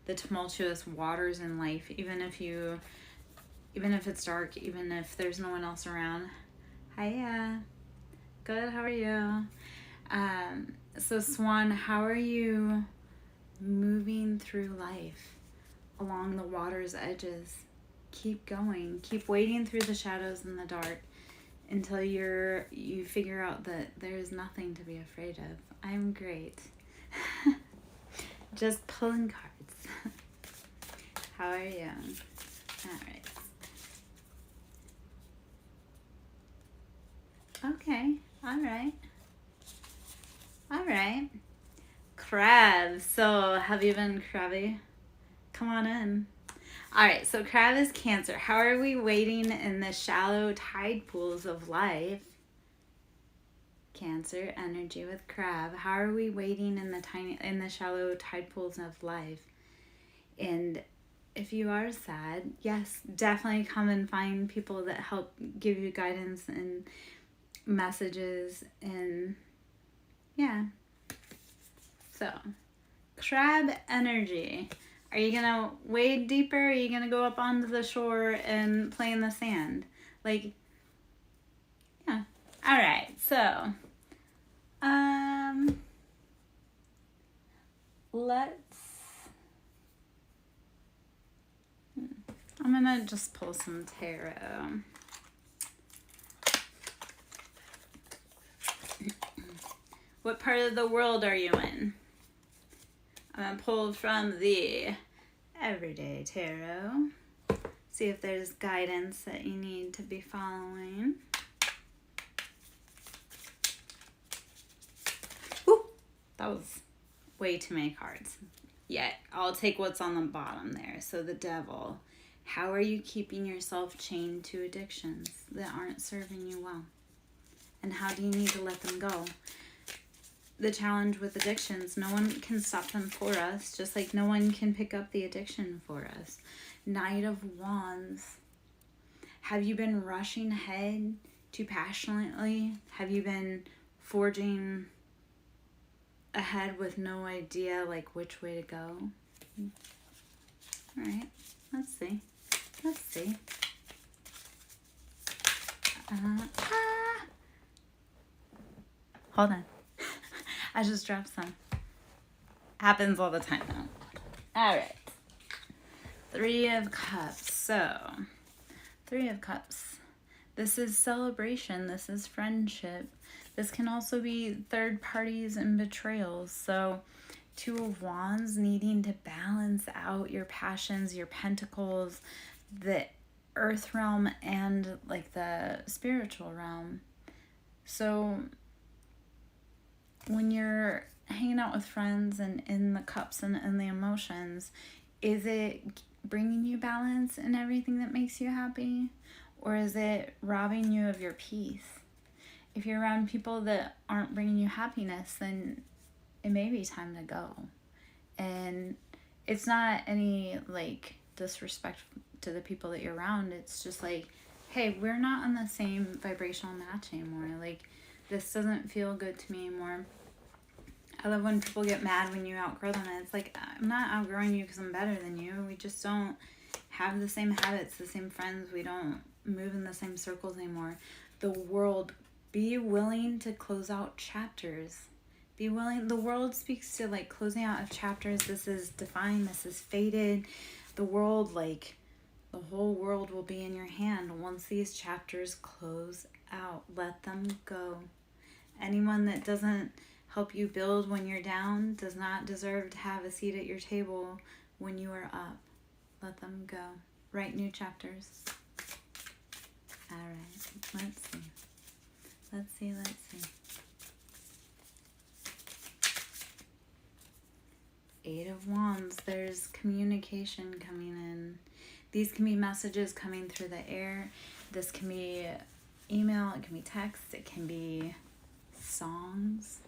the tumultuous waters in life, even if it's dark, even if there's no one else around. Hiya. Good, how are you? So Swan, how are you moving through life along the water's edges? Keep going. Keep wading through the shadows and the dark until you figure out that there's nothing to be afraid of. I'm great. Just pulling cards. How are you? All right. Okay. All right. All right. Crab. So, have you been crabby? Come on in. All right. So, crab is Cancer. How are we wading in the shallow tide pools of life? Cancer energy with crab. How are we wading in the shallow tide pools of life? And if you are sad, yes, definitely come and find people that help give you guidance and messages, and yeah. So, crab energy. Are you gonna wade deeper? Or are you gonna go up onto the shore and play in the sand? Like, yeah. All right. So, I'm gonna just pull some tarot. What part of the world are you in? I'm gonna pull from the Everyday Tarot. See if there's guidance that you need to be following. Ooh, that was way too many cards. Yeah, I'll take what's on the bottom there. So the Devil. How are you keeping yourself chained to addictions that aren't serving you well? And how do you need to let them go? The challenge with addictions, no one can stop them for us, just like no one can pick up the addiction for us. Knight of Wands. Have you been rushing ahead too passionately? Have you been forging ahead with no idea like which way to go? All right, let's see. Hold on. I just dropped some. Happens all the time now. All right. 3 of Cups. So, 3 of Cups. This is celebration. This is friendship. This can also be third parties and betrayals. So, 2 of Wands, needing to balance out your passions, your pentacles, the earth realm, and like the spiritual realm. So, when you're hanging out with friends and in the cups and the emotions, is it bringing you balance and everything that makes you happy? Or is it robbing you of your peace? If you're around people that aren't bringing you happiness, then it may be time to go. And it's not any like disrespect to the people that you're around. It's just like, hey, we're not on the same vibrational match anymore. Like, this doesn't feel good to me anymore. I love when people get mad when you outgrow them. And it's like, I'm not outgrowing you because I'm better than you. We just don't have the same habits, the same friends. We don't move in the same circles anymore. The world, be willing to close out chapters. Be willing. The world speaks to like closing out of chapters. This is defined. This is fated. The world, like, the whole world will be in your hand once these chapters close out. Let them go. Anyone that doesn't help you build when you're down does not deserve to have a seat at your table when you are up. Let them go. Write new chapters. All right. Let's see. Eight of Wands. There's communication coming in. These can be messages coming through the air. This can be email. It can be text. It can be songs.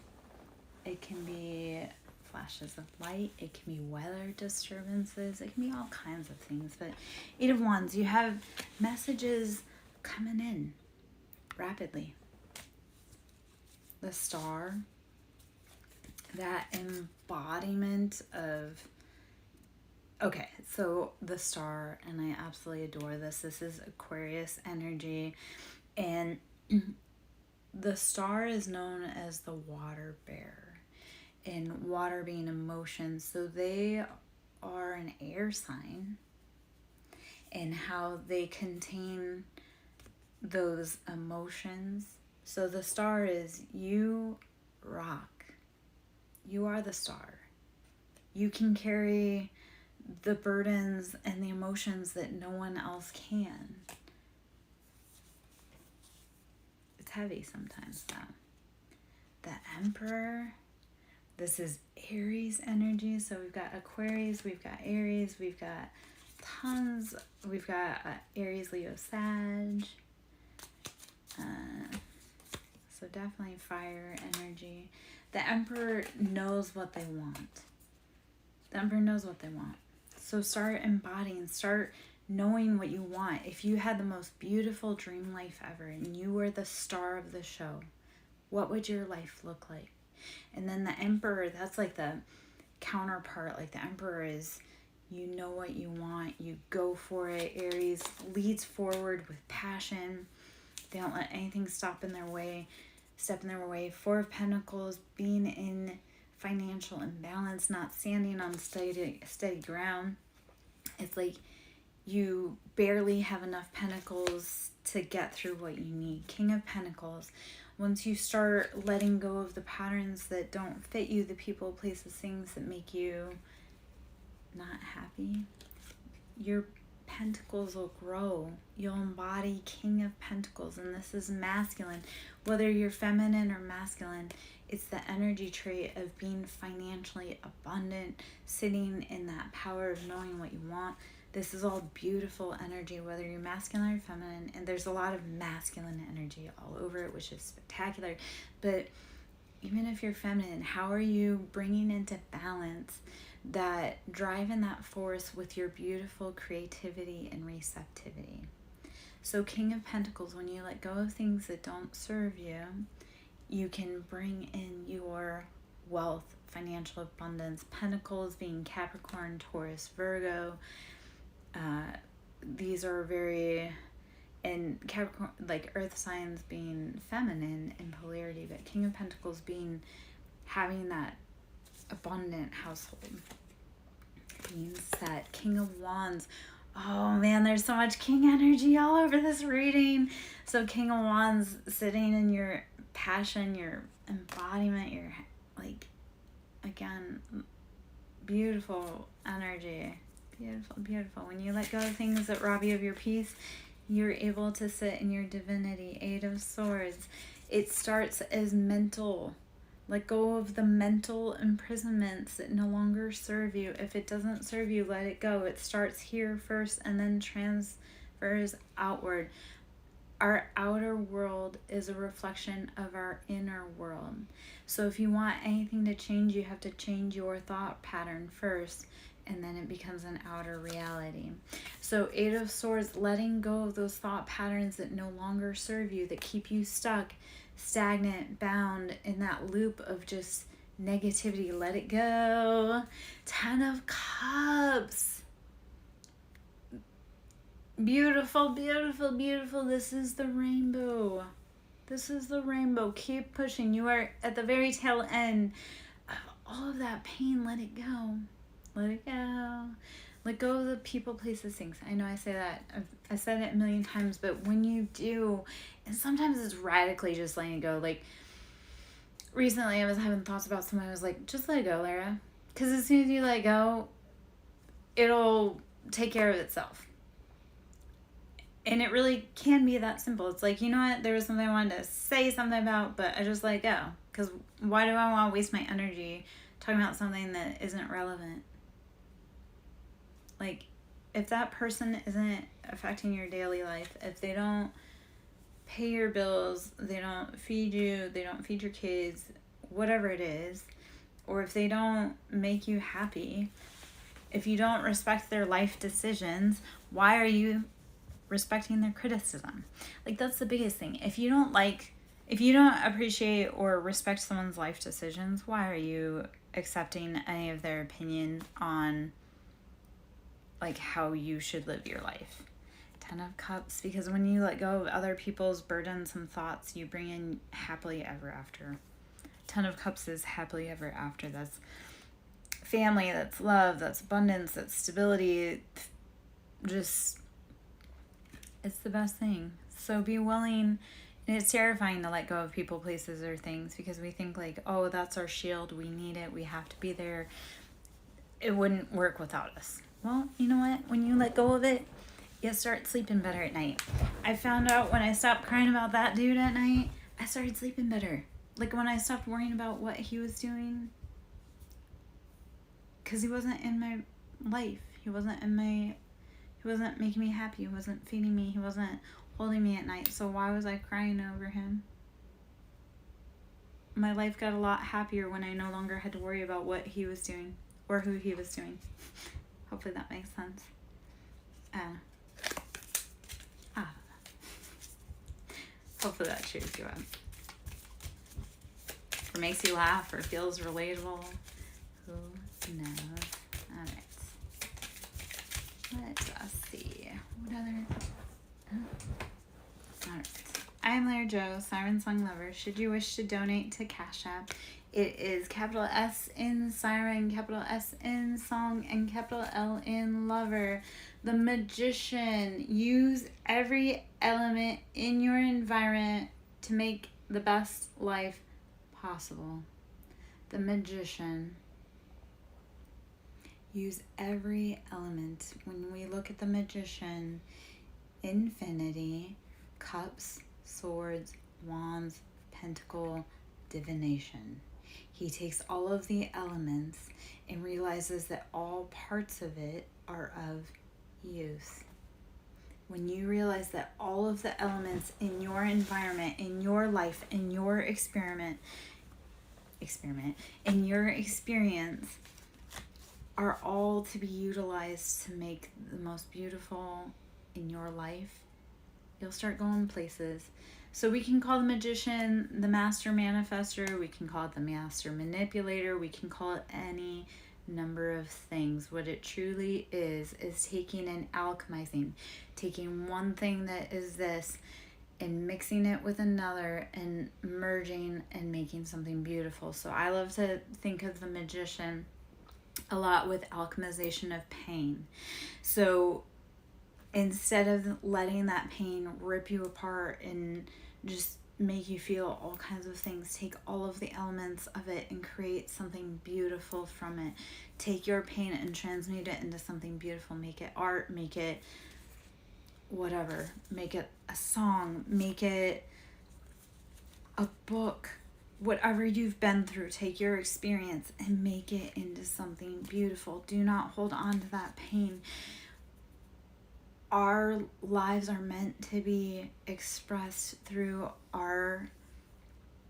It can be flashes of light. It can be weather disturbances. It can be all kinds of things. But Eight of Wands, you have messages coming in rapidly. The Star, that embodiment of Okay, so the star, and I absolutely adore this. This is Aquarius energy, and the star is known as the water bearer, and water being emotion. So they are an air sign, and how they contain those emotions. So the star is you rock. You are the star. You can carry the burdens and the emotions that no one else can. It's heavy sometimes though. The Emperor, this is Aries energy. So we've got Aquarius, we've got Aries, we've got tons, we've got Aries, Leo, Sag. So definitely fire energy. The Emperor knows what they want. The Emperor knows what they want. So start embodying, start knowing what you want. If you had the most beautiful dream life ever and you were the star of the show, what would your life look like? And then the Emperor, that's like the counterpart. Like the Emperor is, you know what you want, you go for it. Aries leads forward with passion. They don't let anything step in their way. Four of Pentacles, being in financial imbalance, not standing on steady ground. It's like you barely have enough pentacles to get through what you need. King of Pentacles. Once you start letting go of the patterns that don't fit you, the people, places, things that make you not happy, your pentacles will grow. You'll embody King of Pentacles, and this is masculine. Whether you're feminine or masculine, it's the energy trait of being financially abundant, sitting in that power of knowing what you want. This is all beautiful energy, whether you're masculine or feminine, and there's a lot of masculine energy all over it, which is spectacular. But even if you're feminine, how are you bringing into balance that drive and that force with your beautiful creativity and receptivity? So King of Pentacles, when you let go of things that don't serve you, you can bring in your wealth, financial abundance. Pentacles being Capricorn, Taurus, Virgo. These are very, and Capricorn, like earth signs being feminine in polarity, but King of Pentacles being having that abundant household. Being set. King of Wands. Oh man, there's so much King energy all over this reading. So King of Wands, sitting in your passion, your embodiment, your, like, again, beautiful energy. Beautiful, beautiful. When you let go of things that rob you of your peace, you're able to sit in your divinity. Eight of Swords. It starts as mental. Let go of the mental imprisonments that no longer serve you. If it doesn't serve you, let it go. It starts here first and then transfers outward. Our outer world is a reflection of our inner world. So if you want anything to change, you have to change your thought pattern first, and then it becomes an outer reality. So Eight of Swords, letting go of those thought patterns that no longer serve you, that keep you stuck, stagnant, bound in that loop of just negativity. Let it go. 10 of Cups. Beautiful, beautiful, beautiful. This is the rainbow. This is the rainbow. Keep pushing. You are at the very tail end of all of that pain. Let it go. Let it go. Let go of the people, places, things. I know I say that. I said it a million times, but when you do, and sometimes it's radically just letting it go. Like, recently I was having thoughts about someone. I was like, just let it go, Lara. Because as soon as you let go, it'll take care of itself. And it really can be that simple. It's like, you know what? There was something I wanted to say something about, but I just let it go. Because why do I want to waste my energy talking about something that isn't relevant? Like, if that person isn't affecting your daily life, if they don't pay your bills, they don't feed you, they don't feed your kids, whatever it is, or if they don't make you happy, if you don't respect their life decisions, why are you respecting their criticism? Like, that's the biggest thing. If you don't appreciate or respect someone's life decisions, why are you accepting any of their opinion on like how you should live your life. 10 of Cups, because when you let go of other people's burdensome thoughts, you bring in happily ever after. 10 of Cups is happily ever after. That's family, that's love, that's abundance, that's stability. Just, it's the best thing. So be willing. And it's terrifying to let go of people, places, or things, because we think like, oh, that's our shield. We need it. We have to be there. It wouldn't work without us. Well, you know what? When you let go of it, you start sleeping better at night. I found out when I stopped crying about that dude at night, I started sleeping better. Like when I stopped worrying about what he was doing, because he wasn't in my life. He wasn't making me happy. He wasn't feeding me. He wasn't holding me at night. So why was I crying over him? My life got a lot happier when I no longer had to worry about what he was doing or who he was doing. Hopefully that makes sense. Hopefully that cheers you up. Or makes you laugh or feels relatable. Who knows? Alright. Let us see. What other... Alright. I'm Larry Joe, SirenSong lover. Should you wish to donate to Cash App, it is capital S in Siren, capital S in Song, and capital L in Lover. The Magician. Use every element in your environment to make the best life possible. The Magician. Use every element. When we look at the Magician, infinity, cups, swords, wands, pentacle, divination. He takes all of the elements and realizes that all parts of it are of use. When you realize that all of the elements in your environment, in your life, in your in your experience are all to be utilized to make the most beautiful in your life, you'll start going places. So we can call the Magician the master manifester, we can call it the master manipulator, we can call it any number of things. What it truly is taking and alchemizing, taking one thing that is this and mixing it with another and merging and making something beautiful. So I love to think of the Magician a lot with alchemization of pain. So instead of letting that pain rip you apart and just make you feel all kinds of things, take all of the elements of it and create something beautiful from it. Take your pain and transmute it into something beautiful. Make it art, make it whatever, make it a song, make it a book, whatever you've been through. Take your experience and make it into something beautiful. Do not hold on to that pain. Our lives are meant to be expressed through our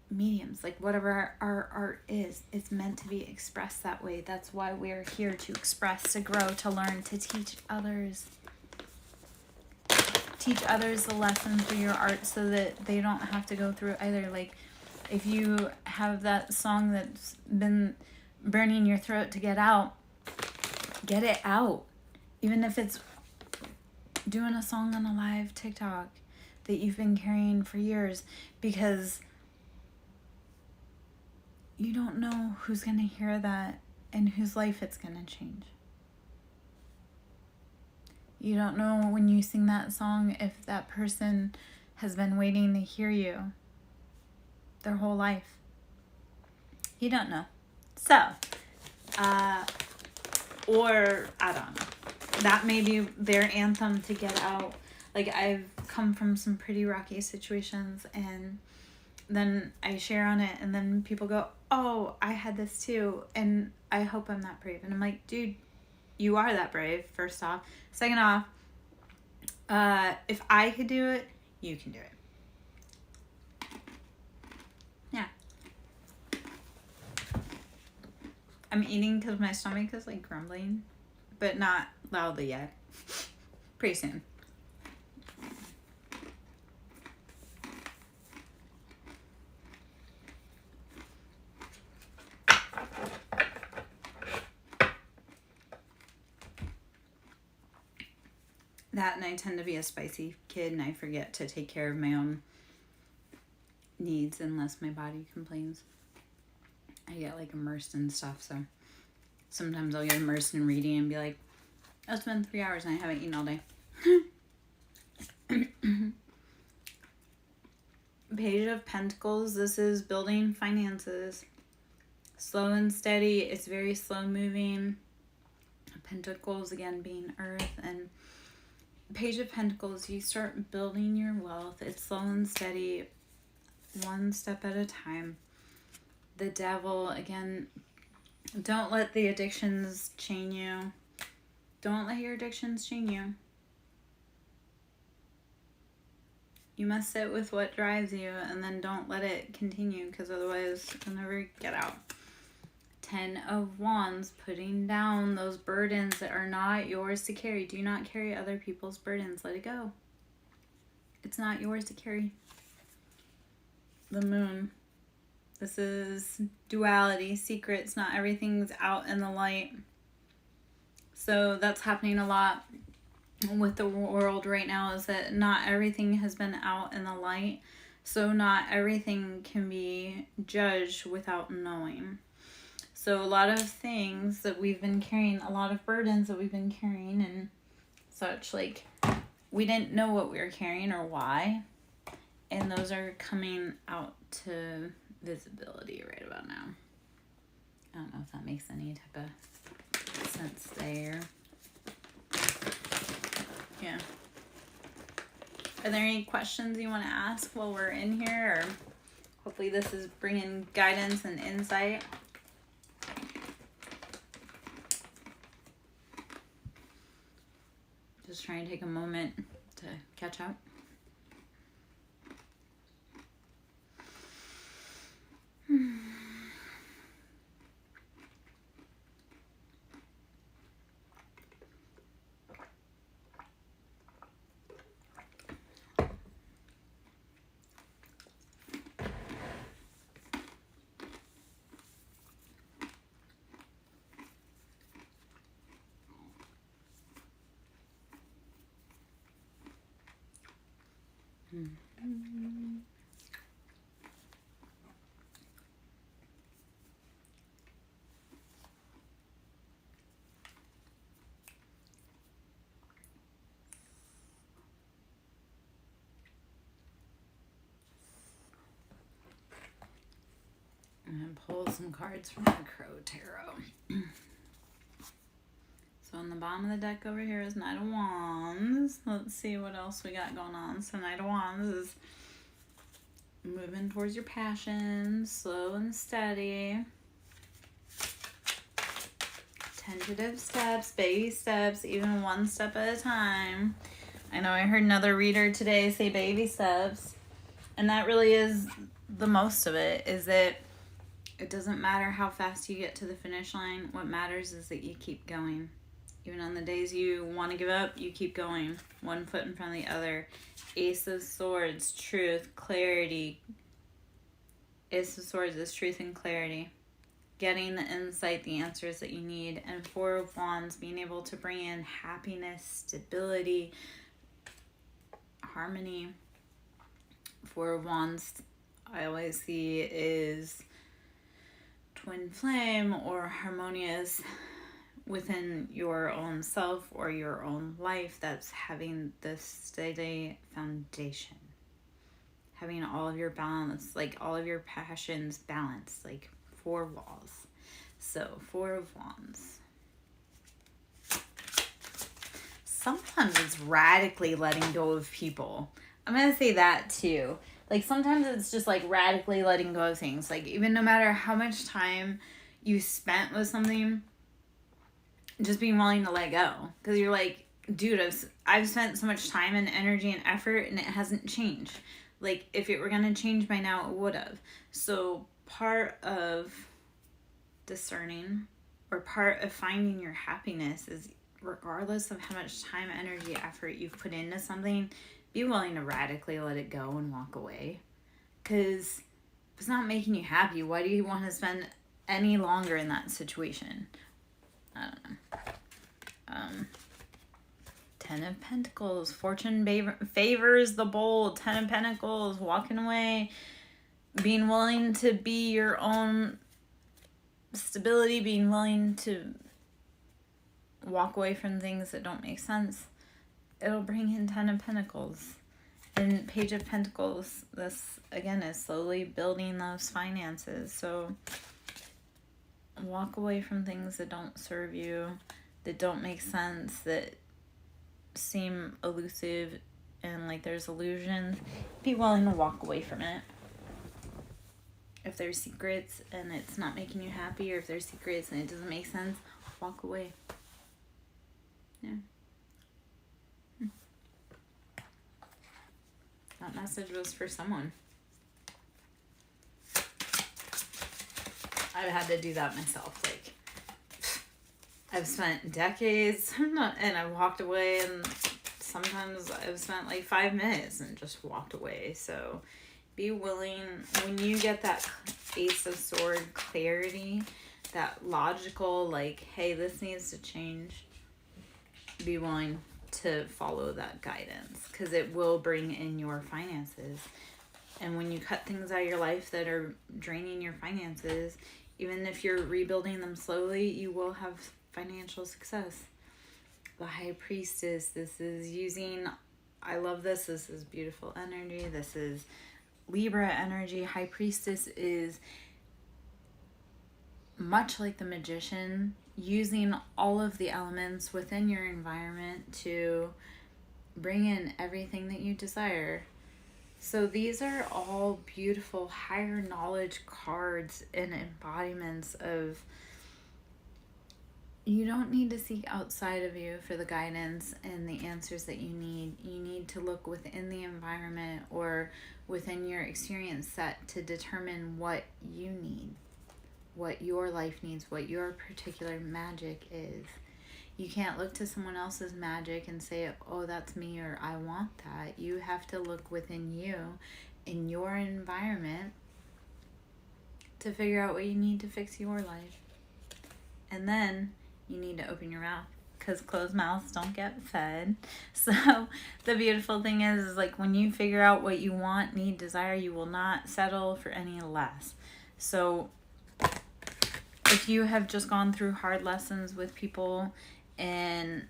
mediums, like whatever our art is, it's meant to be expressed that way. That's why we're here, to express, to grow, to learn, to teach others. Teach others the lesson through your art so that they don't have to go through it either. Like if you have that song that's been burning your throat to get out, get it out. Even if it's doing a song on a live TikTok that you've been carrying for years, because you don't know who's going to hear that and whose life it's going to change. You don't know when you sing that song if that person has been waiting to hear you their whole life. You don't know. So, or I don't know. That may be their anthem to get out. Like I've come from some pretty rocky situations and then I share on it and then people go, oh, I had this too and I hope I'm that brave. And I'm like, dude, you are that brave, first off. Second off, if I could do it, you can do it. Yeah. I'm eating because my stomach is like grumbling, but not loudly yet. Pretty soon. That, and I tend to be a spicy kid, and I forget to take care of my own needs unless my body complains. I get like immersed in stuff, so sometimes I'll get immersed in reading and be like, it's been 3 hours and I haven't eaten all day. Page of Pentacles. This is building finances. Slow and steady. It's very slow moving. Pentacles, again, being earth. And Page of Pentacles, you start building your wealth. It's slow and steady, one step at a time. The Devil, again, don't let the addictions chain you. Don't let your addictions chain you. You must sit with what drives you, and then don't let it continue, because otherwise you'll never get out. 10 of Wands, putting down those burdens that are not yours to carry. Do not carry other people's burdens. Let it go. It's not yours to carry. The Moon. This is duality, secrets. Not everything's out in the light. So that's happening a lot with the world right now, is that not everything has been out in the light. So not everything can be judged without knowing. So a lot of things that we've been carrying, a lot of burdens that we've been carrying and such, like, we didn't know what we were carrying or why. And those are coming out to visibility right about now. I don't know if that makes any type of sense there. Yeah. Are there any questions you want to ask while we're in here? Or hopefully this is bringing guidance and insight. Just trying to take a moment to catch up. And pull some cards from the Crow Tarot. So on the bottom of the deck over here is Knight of Wands. Let's see what else we got going on. So Knight of Wands is moving towards your passion, slow and steady. Tentative steps, baby steps, even one step at a time. I know I heard another reader today say baby steps. And that really is the most of it, is that it doesn't matter how fast you get to the finish line. What matters is that you keep going. Even on the days you want to give up, you keep going. One foot in front of the other. Ace of Swords, truth, clarity. Ace of Swords is truth and clarity. Getting the insight, the answers that you need. And Four of Wands, being able to bring in happiness, stability, harmony. Four of Wands, I always see is twin flame or harmonious within your own self or your own life. That's having this steady foundation, having all of your balance, like all of your passions balanced, like four walls. So Four of Wands. Sometimes it's radically letting go of people. I'm going to say that too. Like sometimes it's just like radically letting go of things. Like even no matter how much time you spent with something, just being willing to let go. Because you're like, dude, I've spent so much time and energy and effort and it hasn't changed. Like if it were going to change by now, it would have. So part of discerning or part of finding your happiness is, regardless of how much time, energy, effort you've put into something, be willing to radically let it go and walk away. Because if it's not making you happy, why do you want to spend any longer in that situation? I don't know. Ten of Pentacles. Fortune favors the bold. Ten of Pentacles. Walking away. Being willing to be your own stability. Being willing to walk away from things that don't make sense. It'll bring in Ten of Pentacles. And Page of Pentacles, this again is slowly building those finances. So walk away from things that don't serve you, that don't make sense, that seem elusive and like there's illusions. Be willing to walk away from it. If there's secrets and it's not making you happy, or if there's secrets and it doesn't make sense, walk away. Yeah. That message was for someone. I've had to do that myself. Like, I've spent decades and I walked away, and sometimes I've spent like 5 minutes and just walked away. So be willing, when you get that Ace of Sword clarity, that logical, like, hey, this needs to change, be willing to follow that guidance, because it will bring in your finances. And when you cut things out of your life that are draining your finances, even if you're rebuilding them slowly, you will have financial success. The High Priestess, this is using, I love this. This is beautiful energy. This is Libra energy. High Priestess is much like the Magician, using all of the elements within your environment to bring in everything that you desire. So these are all beautiful higher knowledge cards and embodiments of, you don't need to seek outside of you for the guidance and the answers that you need. You need to look within the environment or within your experience set to determine what you need, what your life needs, what your particular magic is. You can't look to someone else's magic and say, oh, that's me, or I want that. You have to look within you, in your environment, to figure out what you need to fix your life. And then you need to open your mouth, because closed mouths don't get fed. So the beautiful thing is like, when you figure out what you want, need, desire, you will not settle for any less. So if you have just gone through hard lessons with people and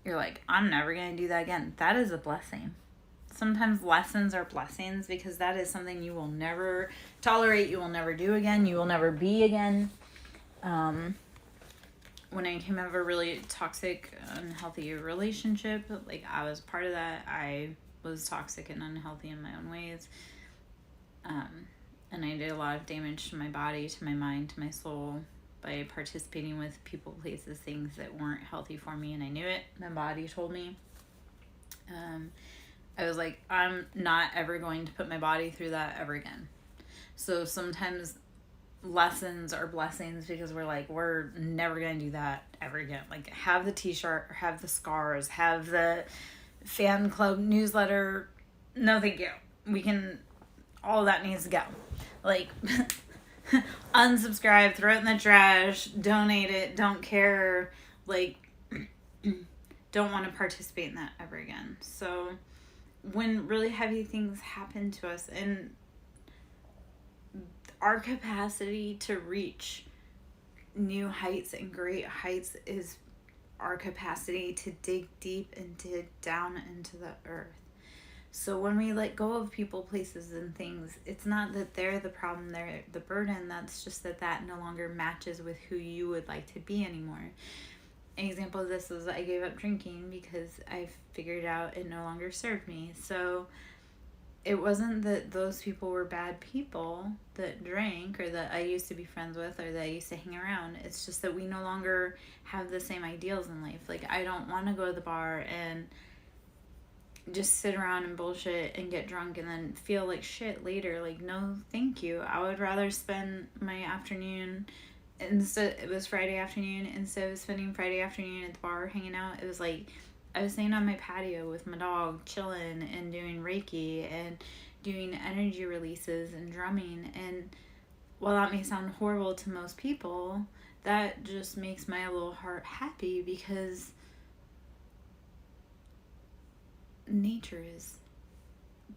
you're like, I'm never going to do that again, that is a blessing. Sometimes lessons are blessings, because that is something you will never tolerate, you will never do again, you will never be again. When I came out of a really toxic, unhealthy relationship, like, I was part of that. I was toxic and unhealthy in my own ways. And I did a lot of damage to my body, to my mind, to my soul, by participating with people, places, things that weren't healthy for me, and I knew it. My body told me. I was like, I'm not ever going to put my body through that ever again. So sometimes lessons are blessings, because we're like, we're never going to do that ever again. Like, have the t-shirt, or have the scars, have the fan club newsletter. No, thank you. All of that needs to go. Like, unsubscribe, throw it in the trash, donate it, don't care, like, don't want to participate in that ever again. So when really heavy things happen to us, and our capacity to reach new heights and great heights is our capacity to dig deep and dig down into the earth. So when we let go of people, places, and things, it's not that they're the problem, they're the burden. That's just that no longer matches with who you would like to be anymore. An example of this is I gave up drinking because I figured out it no longer served me. So it wasn't that those people were bad people that drank, or that I used to be friends with, or that I used to hang around. It's just that we no longer have the same ideals in life. Like, I don't want to go to the bar and just sit around and bullshit and get drunk and then feel like shit later. Like, no, thank you. I would rather spend my afternoon, instead, it was Friday afternoon, instead of spending Friday afternoon at the bar hanging out, it was like, I was staying on my patio with my dog, chilling and doing Reiki and doing energy releases and drumming. And while that may sound horrible to most people, that just makes my little heart happy, because nature is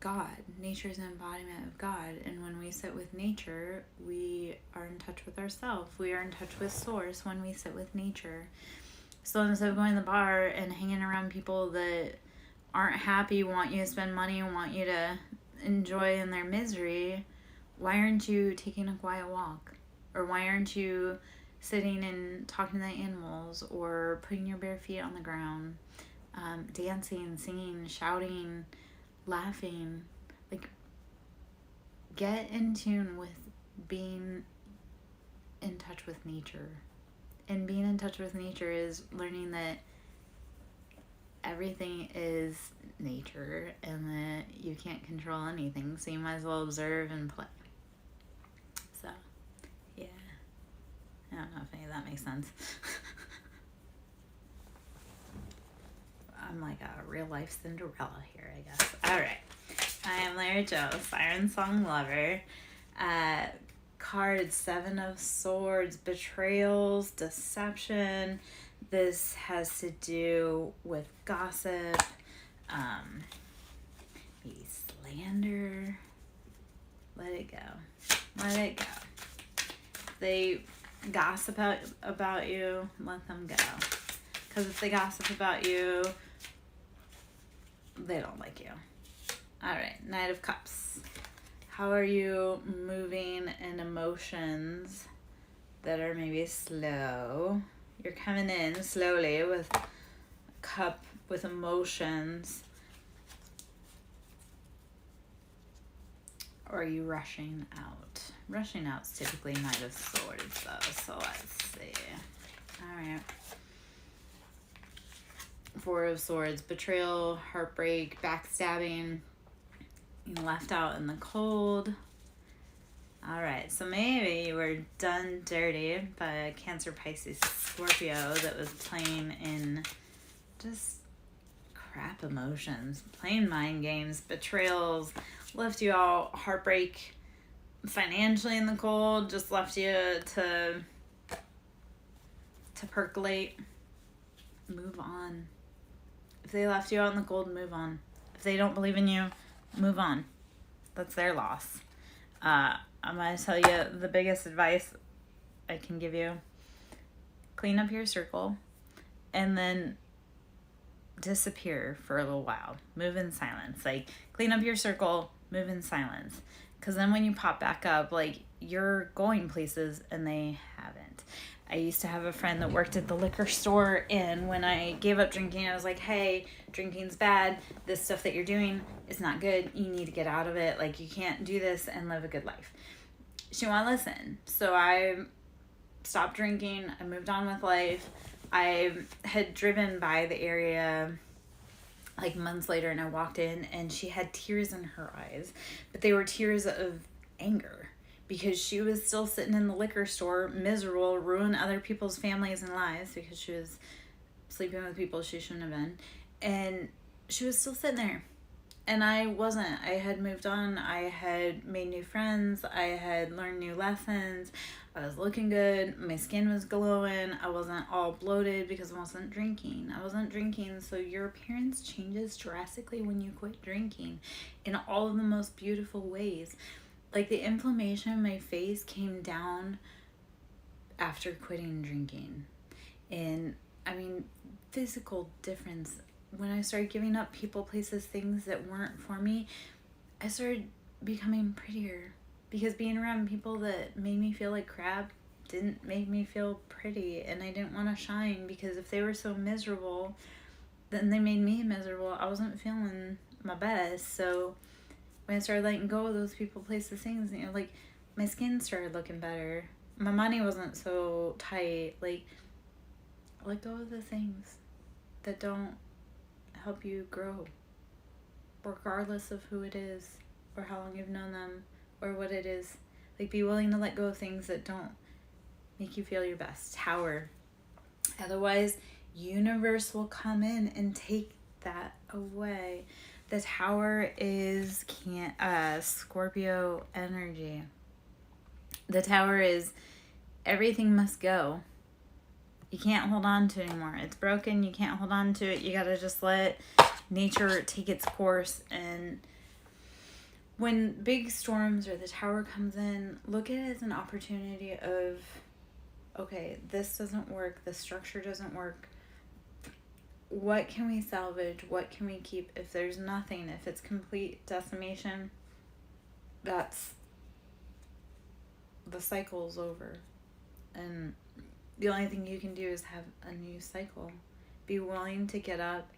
God. Nature is an embodiment of God. And when we sit with nature, we are in touch with ourselves. We are in touch with source when we sit with nature. So instead of going to the bar and hanging around people that aren't happy, want you to spend money, want you to enjoy in their misery, why aren't you taking a quiet walk? Or why aren't you sitting and talking to the animals, or putting your bare feet on the ground, dancing, singing, shouting, laughing? Like, get in tune with being in touch with nature. And being in touch with nature is learning that everything is nature and that you can't control anything, so you might as well observe and play. So, yeah. I don't know if any of that makes sense. I'm like a real life Cinderella here, I guess. Alright. I am Larry Jo, SirenSong lover. Cards, 7 of Swords, betrayals, deception. This has to do with gossip, maybe slander. Let it go. Let it go. They gossip about you, let them go. Because if they gossip about you, they don't like you. Alright, Knight of Cups. How are you moving in emotions that are maybe slow? You're coming in slowly with a cup with emotions. Or are you rushing out? Rushing out's typically Knight of Swords though, so let's see. Alright. 4 of Swords, betrayal, heartbreak, backstabbing, left out in the cold. Alright, so maybe you were done dirty by a Cancer, Pisces, Scorpio that was playing in just crap emotions, playing mind games, betrayals, left you out, heartbreak, financially in the cold, just left you to percolate. Move on. If they left you out in the cold, move on. If they don't believe in you, move on. That's their loss. I'm going to tell you the biggest advice I can give you. Clean up your circle and then disappear for a little while. Move in silence. Like, clean up your circle, move in silence. Because then when you pop back up, like, you're going places and they haven't. I used to have a friend that worked at the liquor store, and when I gave up drinking, I was like, hey, drinking's bad. This stuff that you're doing is not good. You need to get out of it. Like, you can't do this and live a good life. She didn't want to listen. So I stopped drinking. I moved on with life. I had driven by the area like months later, and I walked in, and she had tears in her eyes, but they were tears of anger, because she was still sitting in the liquor store, miserable, ruining other people's families and lives because she was sleeping with people she shouldn't have been. And she was still sitting there. And I wasn't. I had moved on. I had made new friends. I had learned new lessons. I was looking good. My skin was glowing. I wasn't all bloated because I wasn't drinking. So your appearance changes drastically when you quit drinking in all of the most beautiful ways. Like, the inflammation in my face came down after quitting drinking. And, I mean, physical difference. When I started giving up people, places, things that weren't for me, I started becoming prettier. Because being around people that made me feel like crap didn't make me feel pretty. And I didn't want to shine, because if they were so miserable, then they made me miserable. I wasn't feeling my best. So when I started letting go of those people, places, things, you know, like, my skin started looking better. My money wasn't so tight. Like, let go of the things that don't help you grow, regardless of who it is, or how long you've known them, or what it is. Like, be willing to let go of things that don't make you feel your best. Tower. Otherwise, universe will come in and take that away. The Tower is Scorpio energy. The Tower is everything must go. You can't hold on to it anymore. It's broken. You can't hold on to it. You gotta just let nature take its course. And when big storms or the tower comes in, look at it as an opportunity of, okay, this doesn't work, the structure doesn't work. What can we salvage? What can we keep? If there's nothing, if it's complete decimation, that's the cycle's over. And the only thing you can do is have a new cycle. Be willing to get up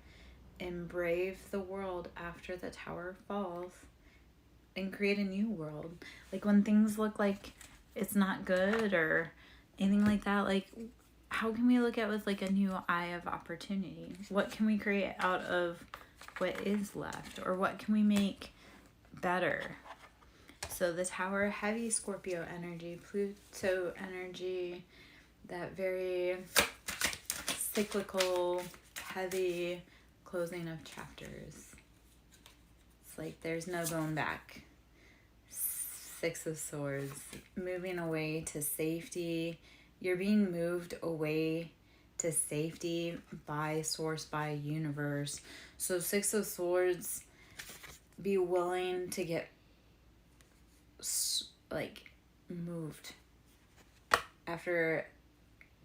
and brave the world after the tower falls and create a new world. Like when things look like it's not good or anything like that, like how can we look at it with like a new eye of opportunity? What can we create out of what is left, or what can we make better? So the tower, heavy Scorpio energy, Pluto energy, that very cyclical, heavy closing of chapters. It's like there's no going back. Six of Swords, moving away to safety. You're being moved away to safety by source, by universe. So Six of Swords, be willing to get like moved after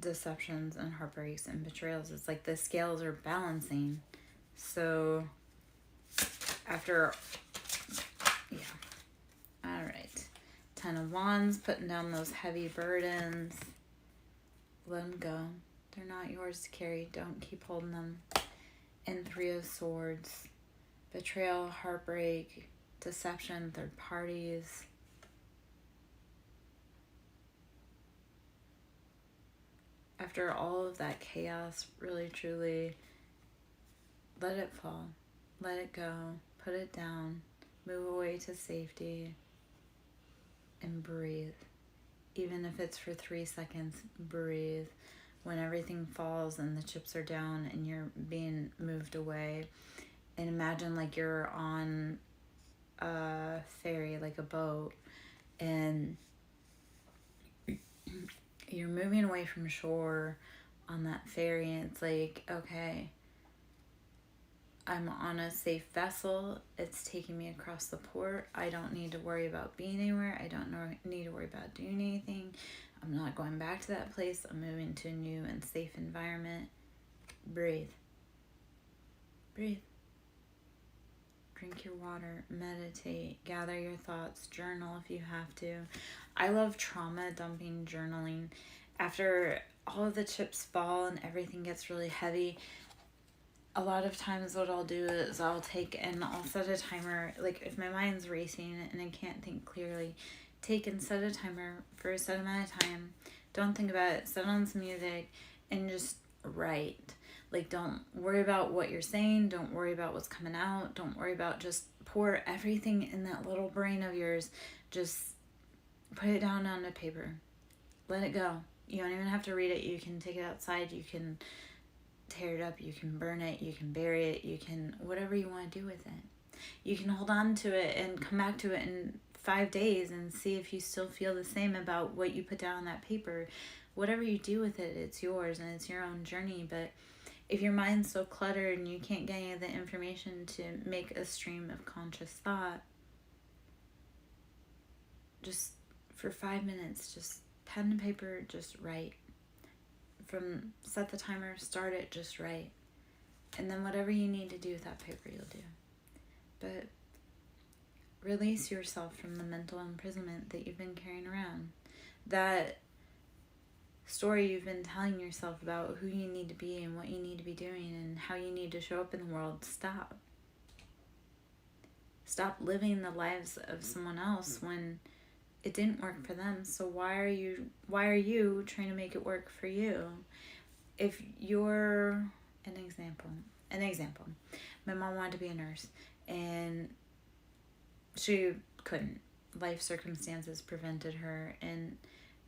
deceptions and heartbreaks and betrayals. It's like the scales are balancing. So after, yeah. All right. 10 of Wands, putting down those heavy burdens. Let them go. They're not yours to carry. Don't keep holding them. And 3 of Swords, betrayal, heartbreak, deception, third parties. After all of that chaos, really, truly, let it fall. Let it go. Put it down. Move away to safety. And breathe. Even if it's for 3 seconds, breathe. When everything falls and the chips are down and you're being moved away. And imagine like you're on a ferry, like a boat, and you're moving away from shore on that ferry, and it's like, okay, I'm on a safe vessel. It's taking me across the port. I don't need to worry about being anywhere. I don't need to worry about doing anything. I'm not going back to that place. I'm moving to a new and safe environment. Breathe. Breathe. Drink your water. Meditate. Gather your thoughts. Journal if you have to. I love trauma dumping journaling. After all of the chips fall and everything gets really heavy, a lot of times what I'll do is I'll take and I'll set a timer. Like if my mind's racing and I can't think clearly, take and set a timer for a set amount of time. Don't think about it. Set on some music and just write. Like don't worry about what you're saying. Don't worry about what's coming out. Don't worry about, just pour everything in that little brain of yours. Just put it down onto paper. Let it go. You don't even have to read it. You can take it outside. You can tear it up, you can burn it, you can bury it, you can whatever you want to do with it. You can hold on to it and come back to it in 5 days and see if you still feel the same about what you put down on that paper. Whatever you do with it, it's yours and it's your own journey. But if your mind's so cluttered and you can't get any of the information to make a stream of conscious thought, just for 5 minutes, just pen and paper, just write. Set the timer, start it, just write. And then whatever you need to do with that paper, you'll do. But release yourself from the mental imprisonment that you've been carrying around. That story you've been telling yourself about who you need to be and what you need to be doing and how you need to show up in the world, stop. Stop living the lives of someone else when it didn't work for them. So why are you trying to make it work for you? If you're an example, my mom wanted to be a nurse and she couldn't. Life circumstances prevented her, and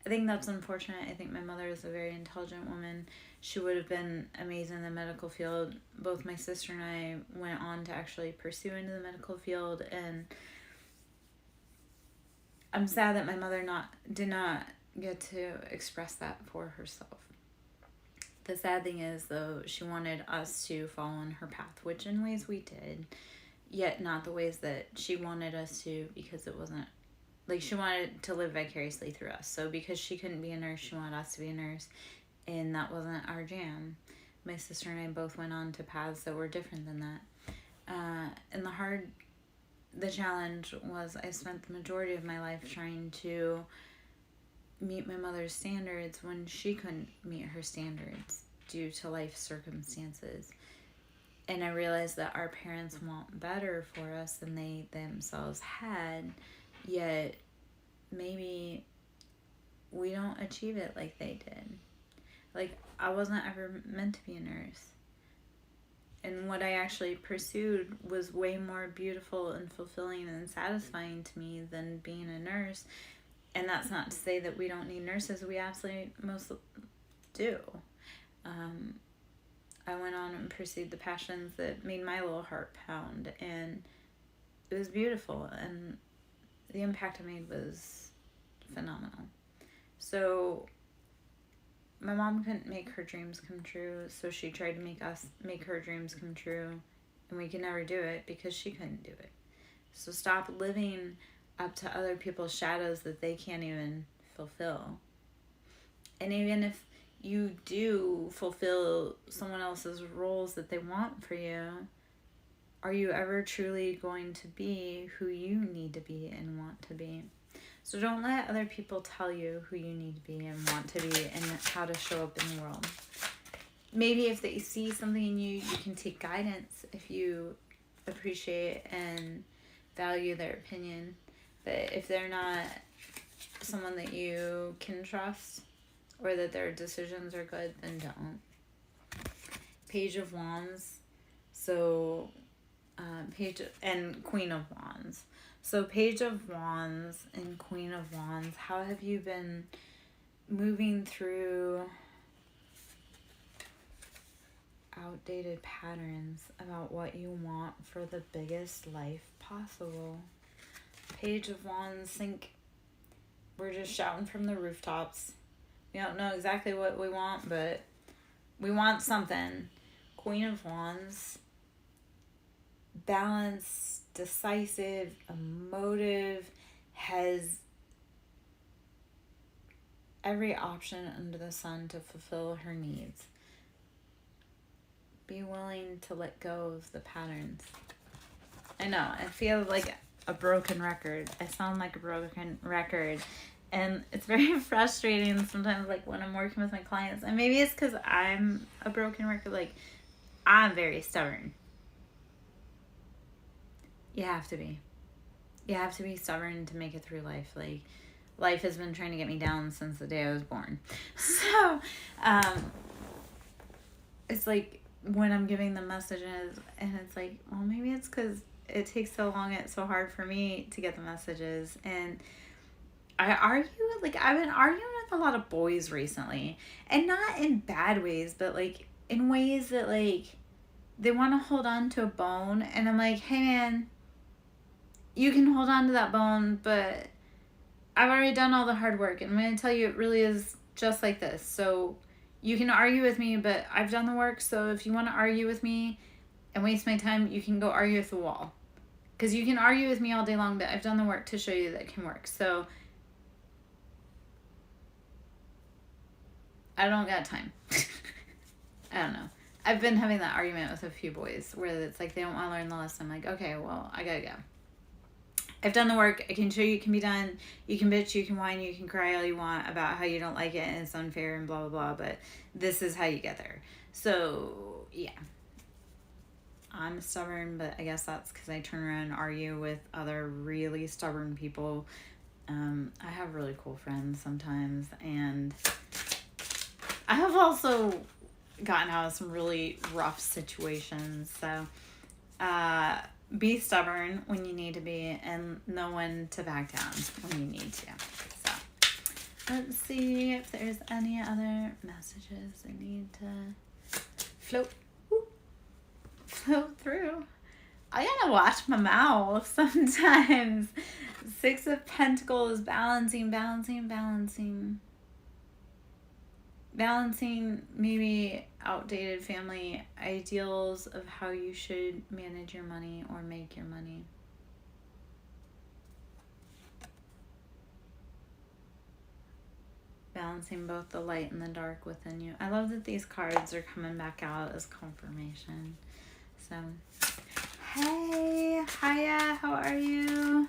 I think that's unfortunate. I think my mother is a very intelligent woman. She would have been amazing in the medical field. Both my sister and I went on to actually pursue into the medical field, and I'm sad that my mother did not get to express that for herself. The sad thing is, though, she wanted us to follow in her path, which in ways we did, yet not the ways that she wanted us to, because it wasn't, like, she wanted to live vicariously through us. So because she couldn't be a nurse, she wanted us to be a nurse, and that wasn't our jam. My sister and I both went on to paths that were different than that. And the challenge was I spent the majority of my life trying to meet my mother's standards when she couldn't meet her standards due to life circumstances. And I realized that our parents want better for us than they themselves had, yet maybe we don't achieve it like they did. Like, I wasn't ever meant to be a nurse. And what I actually pursued was way more beautiful and fulfilling and satisfying to me than being a nurse. And that's not to say that we don't need nurses. We absolutely most do. I went on and pursued the passions that made my little heart pound. And it was beautiful. And the impact I made was phenomenal. So my mom couldn't make her dreams come true. So she tried to make us make her dreams come true. And we could never do it because she couldn't do it. So stop living up to other people's shadows that they can't even fulfill. And even if you do fulfill someone else's roles that they want for you, are you ever truly going to be who you need to be and want to be? So don't let other people tell you who you need to be and want to be and how to show up in the world. Maybe if they see something in you, you can take guidance if you appreciate and value their opinion. But if they're not someone that you can trust or that their decisions are good, then don't. Page of Wands. So, and Queen of Wands. So Page of Wands and Queen of Wands, how have you been moving through outdated patterns about what you want for the biggest life possible? Page of Wands, think we're just shouting from the rooftops. We don't know exactly what we want, but we want something. Queen of Wands, balanced, decisive, emotive, has every option under the sun to fulfill her needs. Be willing to let go of the patterns. I know, I feel like a broken record. I sound like a broken record. And it's very frustrating sometimes, like, when I'm working with my clients. And maybe it's because I'm a broken record. Like, I'm very stubborn. You have to be. You have to be stubborn to make it through life. Like, life has been trying to get me down since the day I was born. So, it's like when I'm giving them messages, and it's like, well, maybe it's because it takes so long, it's so hard for me to get the messages. And I've been arguing with a lot of boys recently, and not in bad ways, but like in ways that, like, they want to hold on to a bone, and I'm like, hey man, you can hold on to that bone, but I've already done all the hard work, and I'm going to tell you it really is just like this. So you can argue with me, but I've done the work. So if you want to argue with me and waste my time, you can go argue with the wall. Because you can argue with me all day long, but I've done the work to show you that it can work. So I don't got time. I don't know. I've been having that argument with a few boys where it's like they don't want to learn the lesson. I'm like, okay, well, I gotta go. I've done the work. I can show you it can be done. You can bitch, you can whine, you can cry all you want about how you don't like it and it's unfair and blah, blah, blah. But this is how you get there. So, yeah. I'm stubborn, but I guess that's because I turn around and argue with other really stubborn people. I have really cool friends sometimes. And I have also gotten out of some really rough situations. So, be stubborn when you need to be, and know when to back down when you need to. So, let's see if there's any other messages I need to float through. I gotta watch my mouth sometimes. 6 of Pentacles, balancing. balancing maybe outdated family ideals of how you should manage your money or make your money. Balancing both the light and the dark within you. I love that these cards are coming back out as confirmation. So, hey, hiya, how are you?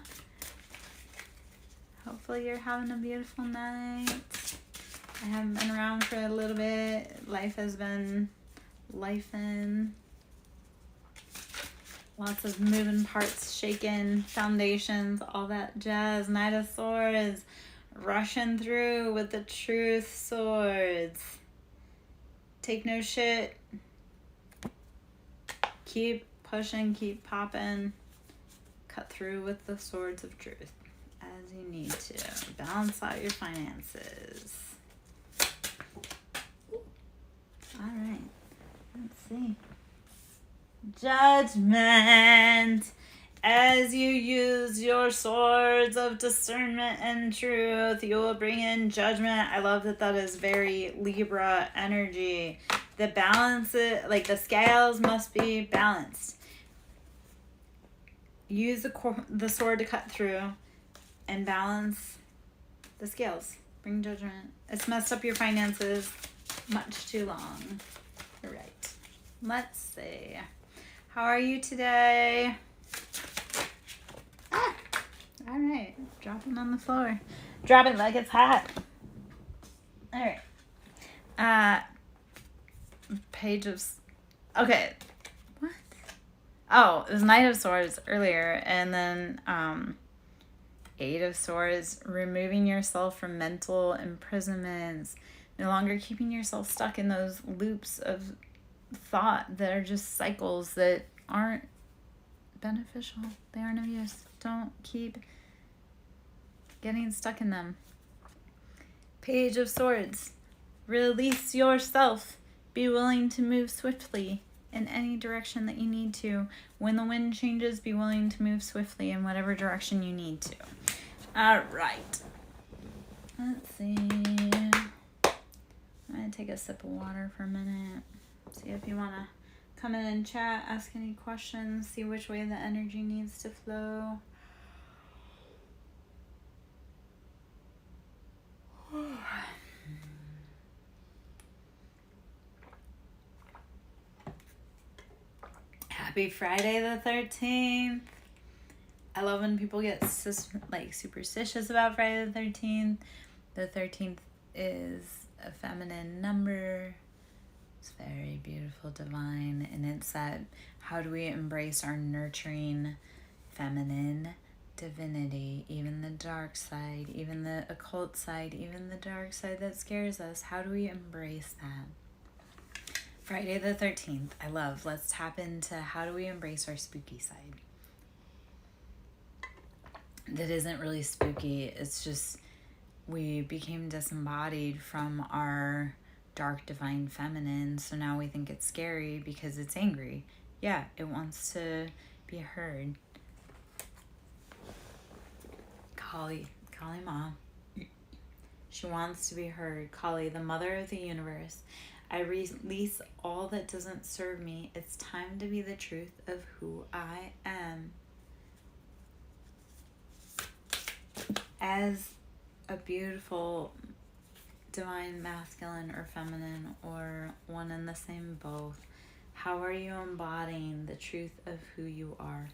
Hopefully you're having a beautiful night. I haven't been around for a little bit. Life has been lifing. Lots of moving parts, shaking, foundations, all that jazz. Knight of Swords rushing through with the truth swords. Take no shit. Keep pushing, keep popping. Cut through with the swords of truth as you need to. Balance out your finances. All right, let's see. Judgment. As you use your swords of discernment and truth, you will bring in judgment. I love that that is very Libra energy. The balance, like the scales must be balanced. Use the sword to cut through and balance the scales. Bring judgment. It's messed up your finances much too long. All right. Let's see. How are you today? Ah, all right. Dropping on the floor. Drop it like it's hot. All right. Page of... Okay. What? Oh, it was Knight of Swords earlier. And then Eight of Swords. Removing yourself from mental imprisonments. No longer keeping yourself stuck in those loops of thought that are just cycles that aren't beneficial. They aren't of use. Don't keep getting stuck in them. Page of Swords. Release yourself. Be willing to move swiftly in any direction that you need to. When the wind changes, be willing to move swiftly in whatever direction you need to. All right. Let's see. I'm going to take a sip of water for a minute. See if you want to come in and chat, ask any questions, see which way the energy needs to flow. Happy Friday the 13th. I love when people get superstitious about Friday the 13th. The 13th is a feminine number. It's very beautiful, divine, and it's that how do we embrace our nurturing feminine divinity, even the dark side, even the occult side, even the dark side that scares us. How do we embrace that? Friday the 13th, I love. Let's tap into how do we embrace our spooky side. That isn't really spooky. It's just we became disembodied from our dark divine feminine, so now we think it's scary because it's angry. Yeah, it wants to be heard. Kali Ma. She wants to be heard. Kali, the mother of the universe. I release all that doesn't serve me. It's time to be the truth of who I am. As a beautiful divine masculine or feminine or one and the same both, how are you embodying the truth of who you are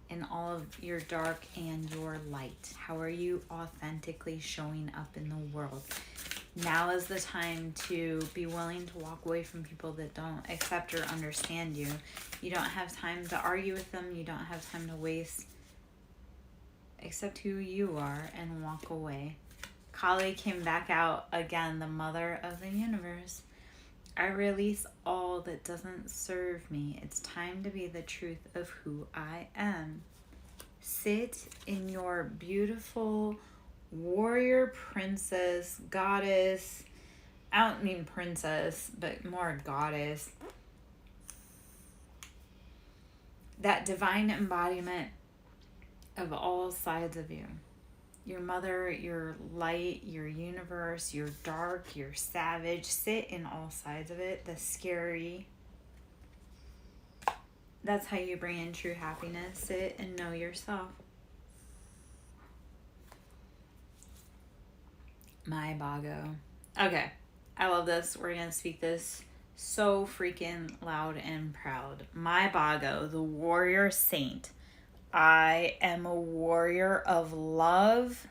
in all of your dark and your light? How are you authentically showing up in the world? Now is the time to be willing to walk away from people that don't accept or understand you. You don't have time to argue with them. You don't have time to waste. Accept who you are and walk away. Kali came back out again, the mother of the universe. I release all that doesn't serve me. It's time to be the truth of who I am. Sit in your beautiful warrior princess, goddess, I don't mean princess, but more goddess. That divine embodiment of all sides of you. your mother, your light, your universe, your dark, your savage. Sit in all sides of it. The scary. That's how you bring in true happiness. Sit and know yourself. My bago. Okay. I love this. We're going to speak this so freaking loud and proud. My bago, the warrior saint. I am a warrior of love.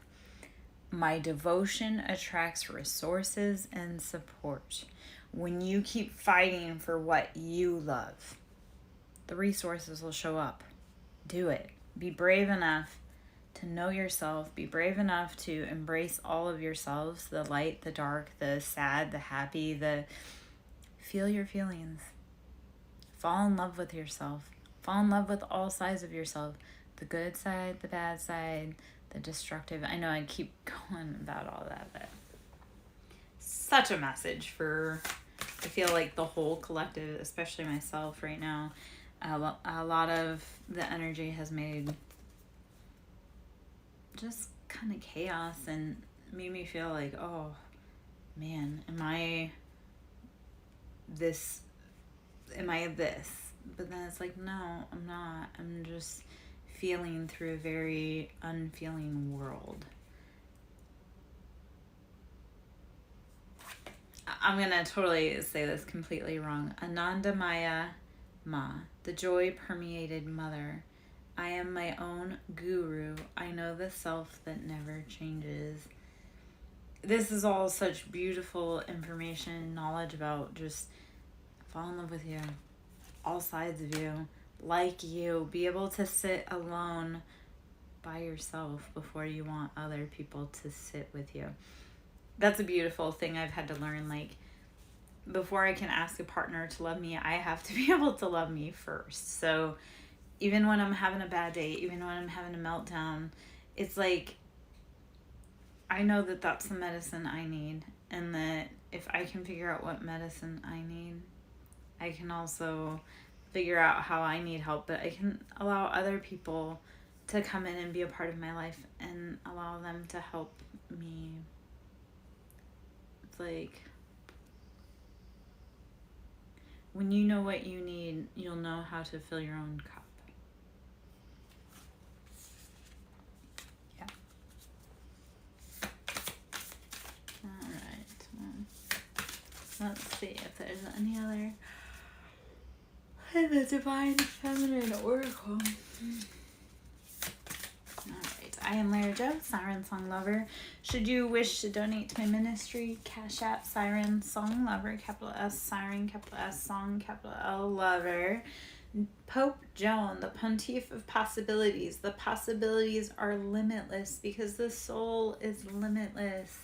My devotion attracts resources and support. When you keep fighting for what you love, the resources will show up. Do it. Be brave enough to know yourself. Be brave enough to embrace all of yourselves, the light, the dark, the sad, the happy, feel your feelings. Fall in love with yourself. Fall in love with all sides of yourself. The good side, the bad side, the destructive. I know I keep going about all that, but such a message for, I feel like the whole collective, especially myself right now. A lot of the energy has made just kind of chaos and made me feel like, oh man, am I this? But then it's like, no, I'm not. I'm just feeling through a very unfeeling world. I'm gonna totally say this completely wrong. Anandamaya Ma, the joy permeated mother. I am my own guru. I know the self that never changes. This is all such beautiful information, knowledge about just fall in love with you, all sides of you, like you, be able to sit alone by yourself before you want other people to sit with you. That's a beautiful thing I've had to learn. Like, before I can ask a partner to love me, I have to be able to love me first. So even when I'm having a bad day, even when I'm having a meltdown, it's like, I know that that's the medicine I need. And that if I can figure out what medicine I need, I can also figure out how I need help. But I can allow other people to come in and be a part of my life and allow them to help me. It's like, when you know what you need, you'll know how to fill your own cup. Yeah. All right. Let's see if there's any other. The Divine Feminine Oracle. Alright, I am Lara Jo, SirenSong Lover. Should you wish to donate to my ministry, Cash App, SirenSong Lover, capital S, Siren, capital S, Song, capital L, Lover. Pope Joan, the Pontiff of Possibilities. The possibilities are limitless because the soul is limitless.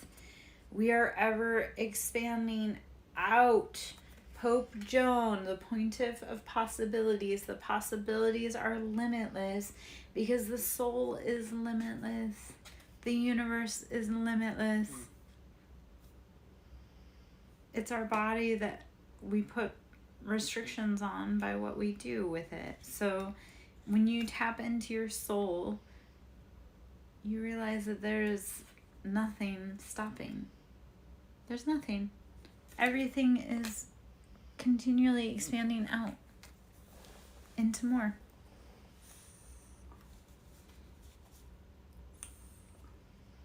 We are ever expanding out. Pope Joan, the Pontiff of Possibilities. The possibilities are limitless because the soul is limitless. The universe is limitless. It's our body that we put restrictions on by what we do with it. So when you tap into your soul, you realize that there's nothing stopping. There's nothing. Everything is continually expanding out into more.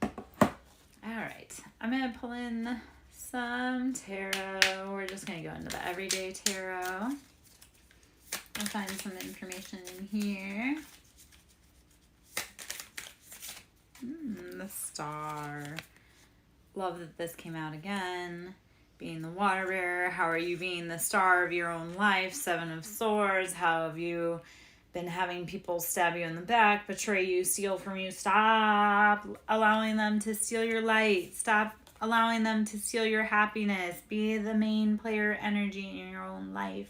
All right, I'm gonna pull in some tarot. We're just gonna go into the everyday tarot. I'll find some information in here. The Star. Love that this came out again. Being the water bearer, how are you being the star of your own life? Seven of Swords, how have you been having people stab you in the back, betray you, steal from you? Stop allowing them to steal your light. Stop allowing them to steal your happiness. Be the main player energy in your own life.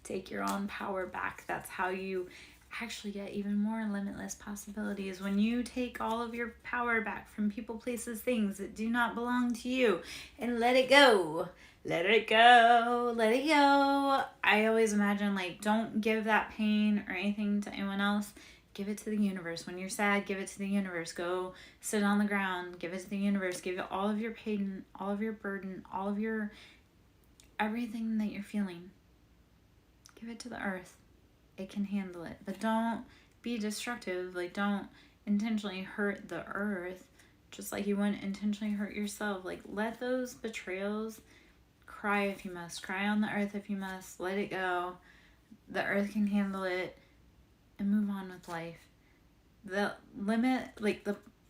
Take your own power back. That's how you actually get even more limitless possibilities. When you take all of your power back from people, places, things that do not belong to you and let it go. Let it go. Let it go. I always imagine, like, don't give that pain or anything to anyone else. Give it to the universe. When you're sad, give it to the universe. Go sit on the ground, give it to the universe. Give it all of your pain, all of your burden, all of your everything that you're feeling. Give it to the earth. It can handle it. But don't be destructive. Like, don't intentionally hurt the earth just like you wouldn't intentionally hurt yourself. Like, let those betrayals, cry if you must. Cry on the earth if you must. Let it go. The earth can handle it. And move on with life. The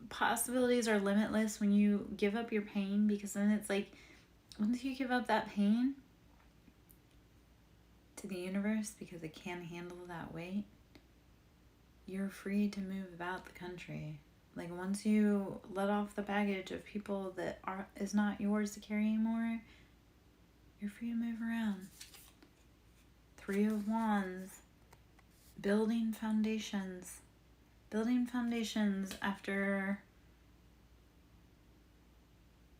possibilities are limitless when you give up your pain, because then it's like, once you give up that pain to the universe, because it can handle that weight, you're free to move about the country. Like, once you let off the baggage of people that is not yours to carry anymore, you're free to move around. 3 of Wands. Building foundations after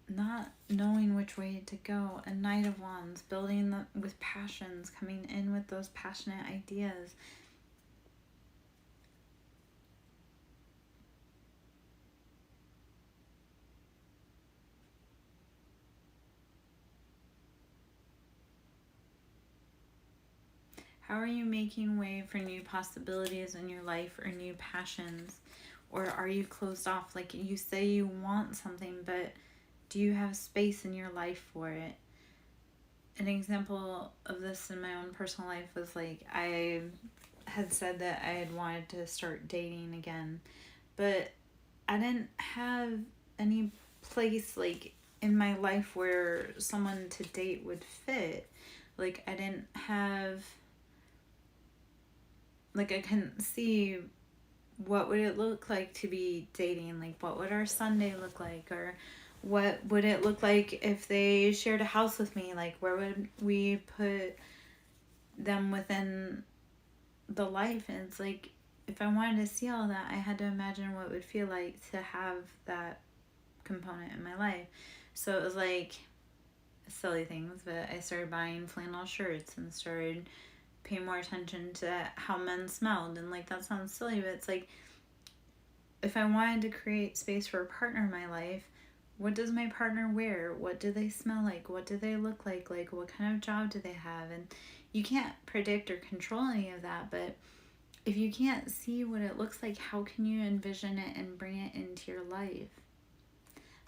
not knowing which way to go. A Knight of Wands, building with passions, coming in with those passionate ideas. How are you making way for new possibilities in your life or new passions? Or are you closed off? Like, you say you want something, but do you have space in your life for it? An example of this in my own personal life was, like, I had said that I had wanted to start dating again, but I didn't have any place, like, in my life where someone to date would fit. Like, I didn't have... Like, I couldn't see what would it look like to be dating. Like, what would our Sunday look like? Or what would it look like if they shared a house with me? Like, where would we put them within the life? And it's like, if I wanted to see all that, I had to imagine what it would feel like to have that component in my life. So it was like silly things, but I started buying flannel shirts and started paying more attention to how men smelled. And, like, that sounds silly, but it's like, if I wanted to create space for a partner in my life, what does my partner wear? What do they smell like? What do they look like? Like, what kind of job do they have? And you can't predict or control any of that, but if you can't see what it looks like, how can you envision it and bring it into your life?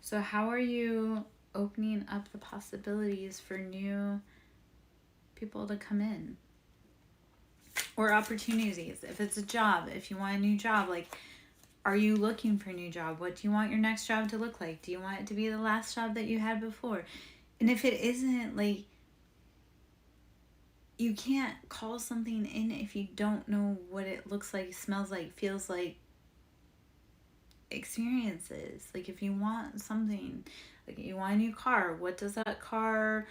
So how are you opening up the possibilities for new people to come in? Or opportunities. If it's a job, if you want a new job, like, are you looking for a new job? What do you want your next job to look like? Do you want it to be the last job that you had before? And if it isn't, like, you can't call something in if you don't know what it looks like, smells like, feels like, experiences. Like, if you want something, like, you want a new car, what does that car